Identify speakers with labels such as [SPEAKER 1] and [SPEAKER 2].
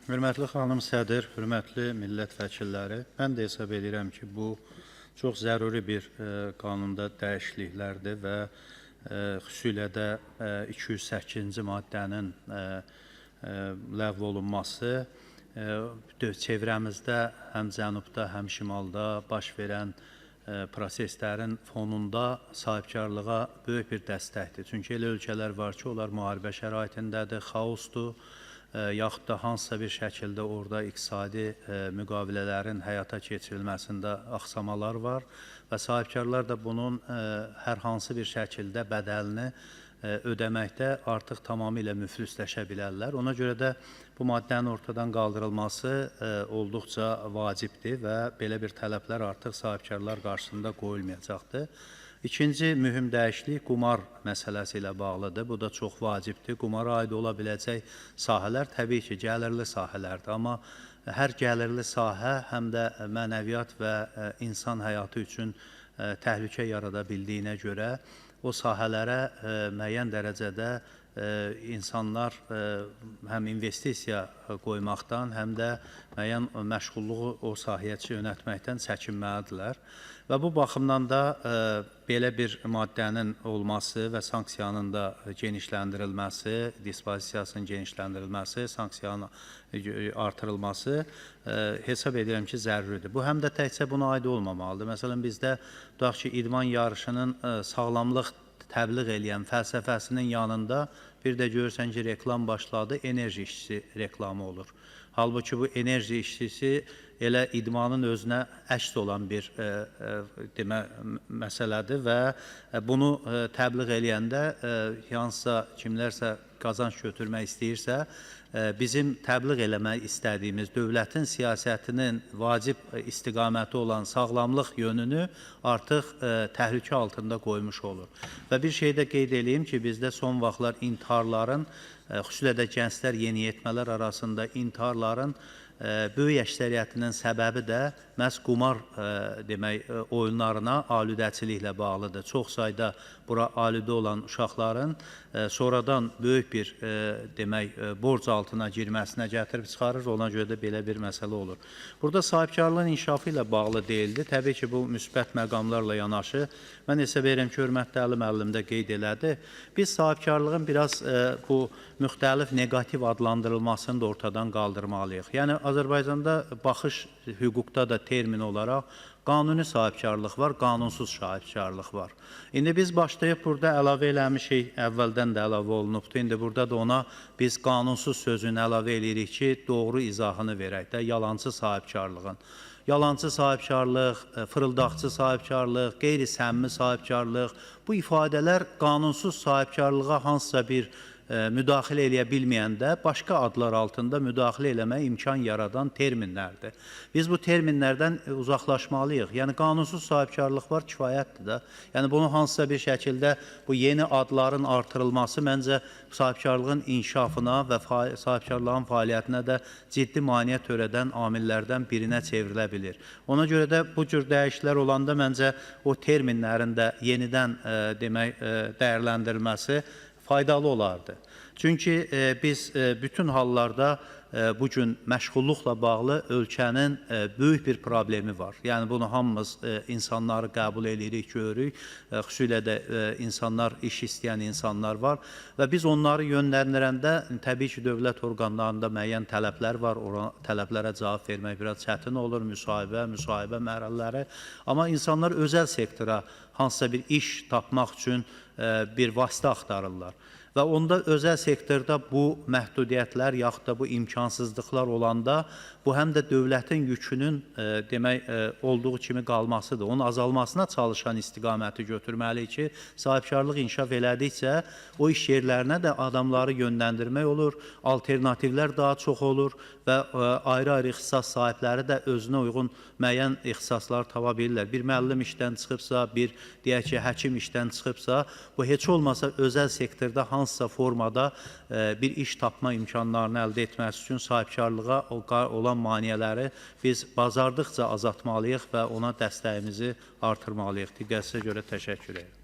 [SPEAKER 1] Hörmətli xanım sədr, hörmətli millət vəkilləri, mən də hesab edirəm ki, bu çox zəruri bir qanunda dəyişikliklərdir və xüsusilə də 208-ci maddənin ləğv olunması çevrəmizdə həm cənubda, həm şimalda baş verən proseslərin fonunda sahibkarlığa böyük bir dəstəkdir. Çünki elə ölkələr var ki, onlar müharibə şəraitindədir, xaosdur, yaxud da hansısa bir şəkildə orada iqtisadi müqavilələrin həyata keçirilməsində axsamalar var və sahibkarlar da bunun hər hansı bir şəkildə bədəlini ödəməkdə artıq tamamilə müflisləşə bilərlər. Ona görə də bu maddənin ortadan qaldırılması olduqca vacibdir və belə bir tələblər artıq sahibkarlar qarşısında qoyulmayacaqdır. İkinci mühüm dəyişiklik qumar məsələsi ilə bağlıdır. Bu da çox vacibdir. Qumara aid ola biləcək sahələr təbii ki, gəlirli sahələrdir. Amma hər gəlirli sahə həm də mənəviyyat və insan həyatı üçün təhlükə yarada bildiyinə görə o sahələrə müəyyən dərəcədə insanlar həm investisiya qoymaqdan, həm də müəyyən məşğulluğu o sahəyə yönəltməkdən çəkinməlidirlər. Və bu baxımdan da belə bir maddənin olması və sanksiyanın da genişləndirilməsi, dispozisiyasının genişləndirilməsi, sanksiyanın artırılması hesab edirəm ki, zəruridir. Bu həm də təkcə buna aid olmamalıdır. Məsələn, bizdə tutaq ki, idman yarışının sağlamlıq təbliğ eləyən fəlsəfəsinin yanında bir də görürsən ki, reklam başladı, enerji işçisi reklamı olur. Halbuki bu enerji işçisi elə idmanın özünə əks olan bir məsələdir və bunu təbliğ eləyəndə hansısa kimlərsə qazanc götürmək istəyirsə, bizim təbliğ eləmək istədiyimiz dövlətin siyasətinin vacib istiqaməti olan sağlamlıq yönünü artıq təhlükə altında qoymuş olur. Və bir şey də qeyd edeyim ki, bizdə son vaxtlar intiharların, xüsusilə də gənclər yeniyetmələr arasında intiharların böyük əksəriyyətinin səbəbi də məhz qumar oyunlarına alüdəçiliklə bağlıdır. Çox sayda bura alüdə olan uşaqların sonradan böyük bir borc altına girməsinə gətirib çıxarır, ona görə də belə bir məsələ olur. Burada sahibkarlığın inkişafı ilə bağlı deyildi. Təbii ki, bu müsbət məqamlarla yanaşı. Mən hesab edirəm ki, hörmətli Əli müəllim də qeyd elədi. Biz sahibkarlığın biraz bu müxtəlif negativ adlandırılmasını da ortadan qaldırmalıyıq. Yəni, Azərbaycanda baxış hüquqda da termin olaraq qanuni sahibkarlıq var, qanunsuz sahibkarlıq var. İndi biz başlayıb burada əlavə eləmişik, əvvəldən də əlavə olunubdur. İndi burada da ona biz qanunsuz sözünü əlavə eləyirik ki, doğru izahını verək də yalancı sahibkarlığın. Yalancı sahibkarlıq, fırıldaqçı sahibkarlıq, qeyri-səmimi sahibkarlıq, bu ifadələr qanunsuz sahibkarlığa hansısa bir müdaxilə eləyə bilməyəndə başqa adlar altında müdaxilə eləməyə imkan yaradan terminlərdir. Biz bu terminlərdən uzaqlaşmalıyıq. Yəni, qanunsuz sahibkarlıq var, kifayətdir də. Yəni, bunu hansısa bir şəkildə bu yeni adların artırılması məncə sahibkarlığın inkişafına və sahibkarlığın fəaliyyətinə də ciddi maneə törədən amillərdən birinə çevrilə bilir. Ona görə də bu cür dəyişikliklər olanda məncə o terminlərin də yenidən dəyərləndirilməsi faydalı olardı. Çünki biz bütün hallarda bugün məşğulluqla bağlı ölkənin böyük bir problemi var. Yəni, bunu hamımız insanları qəbul edirik, görürük. Xüsusilə də insanlar, iş istəyən insanlar var və biz onları yönləndirəndə təbii ki, dövlət orqanlarında müəyyən tələblər var. O tələblərə cavab vermək biraz çətin olur, müsahibə mərhələləri. Amma insanlar özəl sektora hansısa bir iş tapmaq üçün bir vasitə axtarırlar. Və onda özəl sektorda bu məhdudiyyətlər, yaxud da bu imkansızlıqlar olanda, bu həm də dövlətin yükünün olduğu kimi qalmasıdır. Onun azalmasına çalışan istiqaməti götürməliyik ki, sahibkarlıq inkişaf elədikcə o iş yerlərinə də adamları yönləndirmək olur, alternativlər daha çox olur və ayrı-ayrı ixtisas sahibləri də özünə uyğun müəyyən ixtisaslar tapa bilirlər. Bir müəllim işdən çıxıbsa, bir deyək ki, həkim işdən çıxıbsa, bu heç olmasa özəl sektorda hansısa formada bir iş tapma imkanlarını əldə etməsi üçün sahibkarlığa olan maneələri biz bacardıqca azaltmalıyıq və ona dəstəyimizi artırmalıyıq. Diqqətinizə görə təşəkkür edirəm.